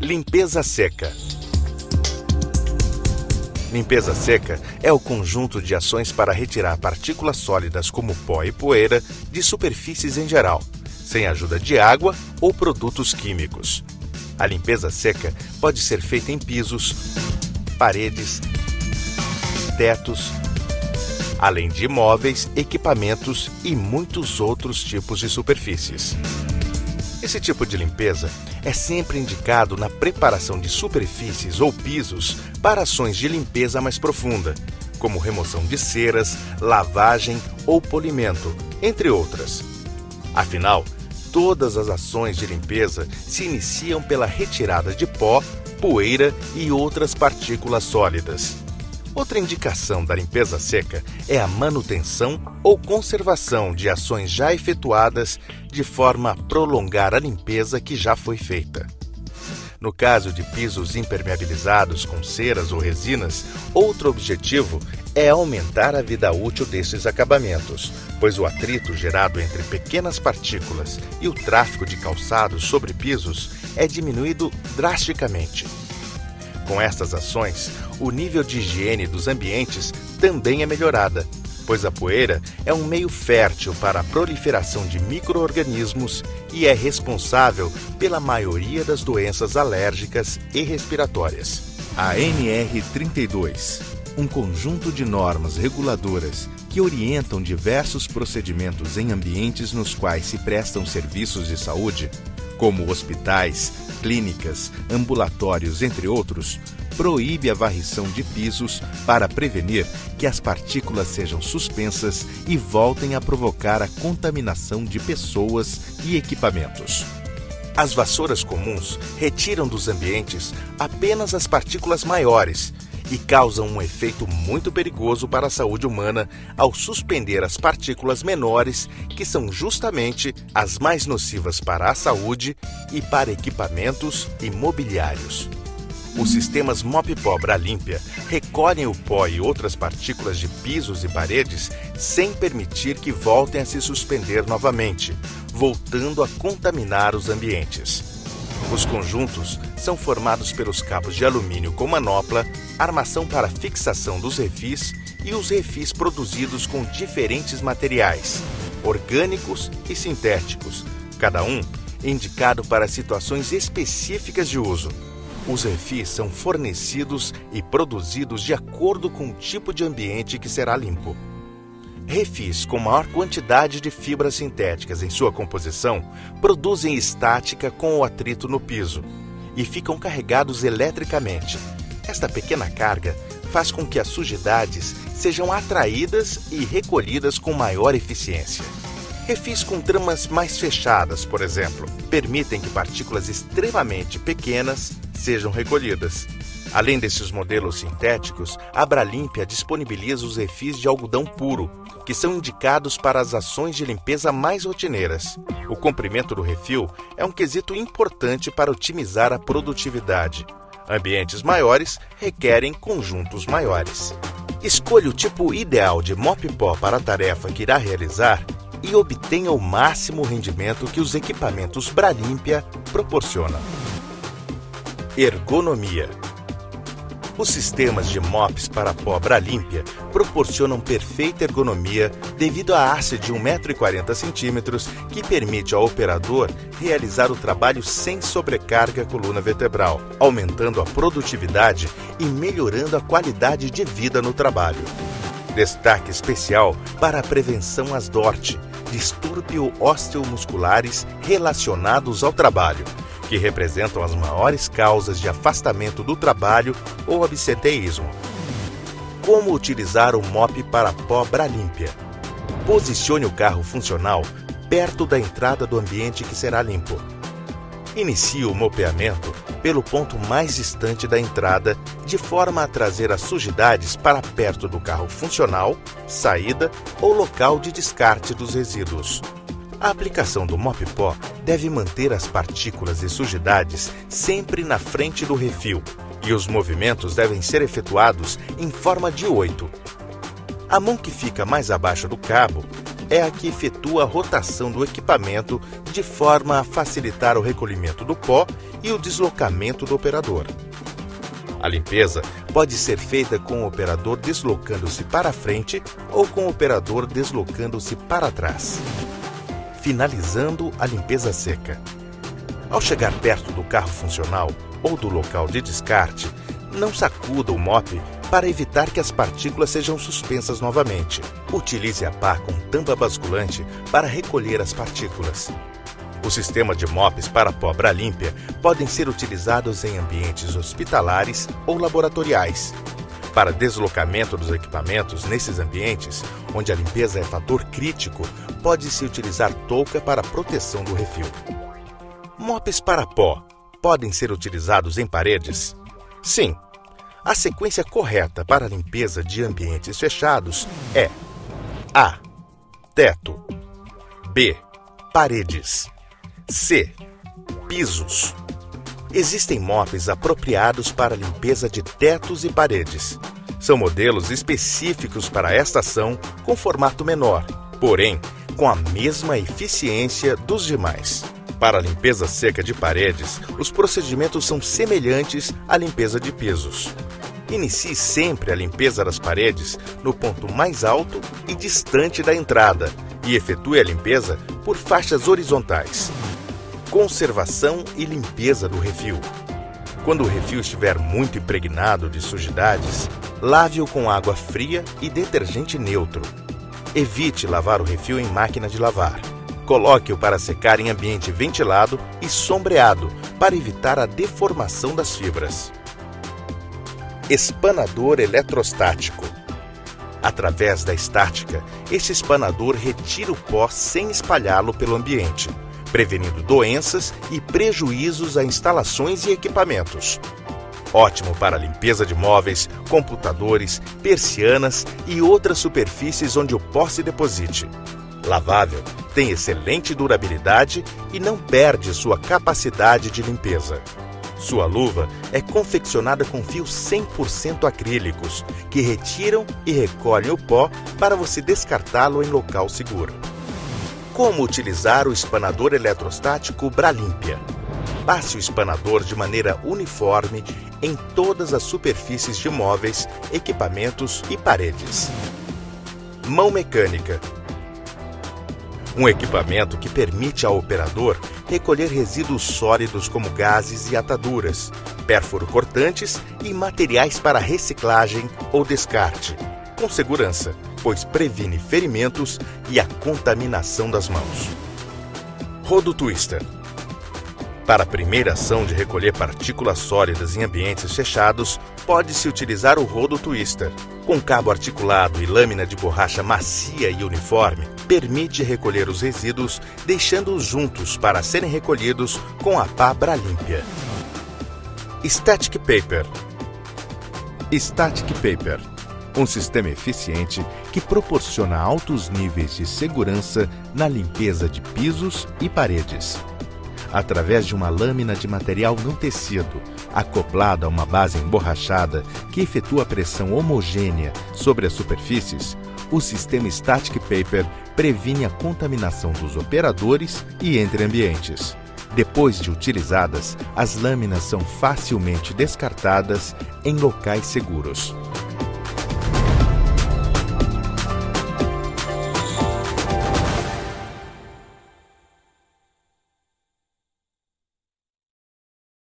Limpeza seca. Limpeza seca é o conjunto de ações para retirar partículas sólidas como pó e poeira de superfícies em geral, sem ajuda de água ou produtos químicos. A limpeza seca pode ser feita em pisos, paredes, tetos, além de móveis, equipamentos e muitos outros tipos de superfícies. Esse tipo de limpeza é sempre indicado na preparação de superfícies ou pisos para ações de limpeza mais profunda, como remoção de ceras, lavagem ou polimento, entre outras. Afinal, todas as ações de limpeza se iniciam pela retirada de pó, poeira e outras partículas sólidas. Outra indicação da limpeza seca é a manutenção ou conservação de ações já efetuadas de forma a prolongar a limpeza que já foi feita. No caso de pisos impermeabilizados com ceras ou resinas, outro objetivo é aumentar a vida útil desses acabamentos, pois o atrito gerado entre pequenas partículas e o tráfego de calçados sobre pisos é diminuído drasticamente. Com estas ações, o nível de higiene dos ambientes também é melhorada, pois a poeira é um meio fértil para a proliferação de micro-organismos e é responsável pela maioria das doenças alérgicas e respiratórias. A NR32, um conjunto de normas reguladoras que orientam diversos procedimentos em ambientes nos quais se prestam serviços de saúde, como hospitais, clínicas, ambulatórios, entre outros, proíbe a varrição de pisos para prevenir que as partículas sejam suspensas e voltem a provocar a contaminação de pessoas e equipamentos. As vassouras comuns retiram dos ambientes apenas as partículas maiores e causam um efeito muito perigoso para a saúde humana ao suspender as partículas menores, que são justamente as mais nocivas para a saúde e para equipamentos e mobiliários. Os sistemas Mop-Pó Bralimpia recolhem o pó e outras partículas de pisos e paredes sem permitir que voltem a se suspender novamente, voltando a contaminar os ambientes. Os conjuntos são formados pelos cabos de alumínio com manopla, armação para fixação dos refis e os refis produzidos com diferentes materiais, orgânicos e sintéticos, cada um indicado para situações específicas de uso. Os refis são fornecidos e produzidos de acordo com o tipo de ambiente que será limpo. Refis com maior quantidade de fibras sintéticas em sua composição produzem estática com o atrito no piso e ficam carregados eletricamente. Esta pequena carga faz com que as sujidades sejam atraídas e recolhidas com maior eficiência. Refis com tramas mais fechadas, por exemplo, permitem que partículas extremamente pequenas sejam recolhidas. Além desses modelos sintéticos, a Bralimpia disponibiliza os refis de algodão puro, que são indicados para as ações de limpeza mais rotineiras. O comprimento do refil é um quesito importante para otimizar a produtividade. Ambientes maiores requerem conjuntos maiores. Escolha o tipo ideal de Mop-Pó para a tarefa que irá realizar e obtenha o máximo rendimento que os equipamentos Bralimpia proporcionam. Ergonomia. Os sistemas de mops para pó Bralimpia proporcionam perfeita ergonomia devido à haste de 1,40 m que permite ao operador realizar o trabalho sem sobrecarga à coluna vertebral, aumentando a produtividade e melhorando a qualidade de vida no trabalho. Destaque especial para a prevenção às DORT, distúrbio osteomusculares relacionados ao trabalho, que representam as maiores causas de afastamento do trabalho ou absenteísmo. Como utilizar o mop para pó Bralimpia? Posicione o carro funcional perto da entrada do ambiente que será limpo. Inicie o mopeamento pelo ponto mais distante da entrada, de forma a trazer as sujidades para perto do carro funcional, saída ou local de descarte dos resíduos. A aplicação do Mop-Pó deve manter as partículas e sujidades sempre na frente do refil, e os movimentos devem ser efetuados em forma de 8. A mão que fica mais abaixo do cabo é a que efetua a rotação do equipamento de forma a facilitar o recolhimento do pó e o deslocamento do operador. A limpeza pode ser feita com o operador deslocando-se para frente ou com o operador deslocando-se para trás. Finalizando a limpeza seca. Ao chegar perto do carro funcional ou do local de descarte, não sacuda o mop para evitar que as partículas sejam suspensas novamente. Utilize a pá com tampa basculante para recolher as partículas. O sistema de mops para pó Bralimpia podem ser utilizados em ambientes hospitalares ou laboratoriais. Para deslocamento dos equipamentos nesses ambientes, onde a limpeza é fator crítico, pode-se utilizar touca para proteção do refil. Mops para pó podem ser utilizados em paredes? Sim. A sequência correta para a limpeza de ambientes fechados é A. Teto. B. Paredes. C. Pisos. Existem mops apropriados para a limpeza de tetos e paredes. São modelos específicos para esta ação com formato menor, porém com a mesma eficiência dos demais. Para a limpeza seca de paredes, os procedimentos são semelhantes à limpeza de pisos. Inicie sempre a limpeza das paredes no ponto mais alto e distante da entrada e efetue a limpeza por faixas horizontais. Conservação e limpeza do refil. Quando o refil estiver muito impregnado de sujidades, lave-o com água fria e detergente neutro. Evite lavar o refil em máquina de lavar. Coloque-o para secar em ambiente ventilado e sombreado para evitar a deformação das fibras. Espanador eletrostático. Através da estática, este espanador retira o pó sem espalhá-lo pelo ambiente, prevenindo doenças e prejuízos a instalações e equipamentos. Ótimo para limpeza de móveis, computadores, persianas e outras superfícies onde o pó se deposite. Lavável, tem excelente durabilidade e não perde sua capacidade de limpeza. Sua luva é confeccionada com fios 100% acrílicos, que retiram e recolhem o pó para você descartá-lo em local seguro. Como utilizar o espanador eletrostático Bralimpia? Passe o espanador de maneira uniforme em todas as superfícies de móveis, equipamentos e paredes. Mão mecânica. Um equipamento que permite ao operador recolher resíduos sólidos como gases e ataduras, pérfuro-cortantes e materiais para reciclagem ou descarte, com segurança, pois previne ferimentos e a contaminação das mãos. Rodo Twister. Para a primeira ação de recolher partículas sólidas em ambientes fechados, pode-se utilizar o rodo Twister. Com cabo articulado e lâmina de borracha macia e uniforme, permite recolher os resíduos, deixando-os juntos para serem recolhidos com a pá Bralimpia. Static Paper. Static Paper. Um sistema eficiente que proporciona altos níveis de segurança na limpeza de pisos e paredes. Através de uma lâmina de material não tecido, acoplada a uma base emborrachada que efetua pressão homogênea sobre as superfícies, o sistema Static Paper previne a contaminação dos operadores e entre ambientes. Depois de utilizadas, as lâminas são facilmente descartadas em locais seguros.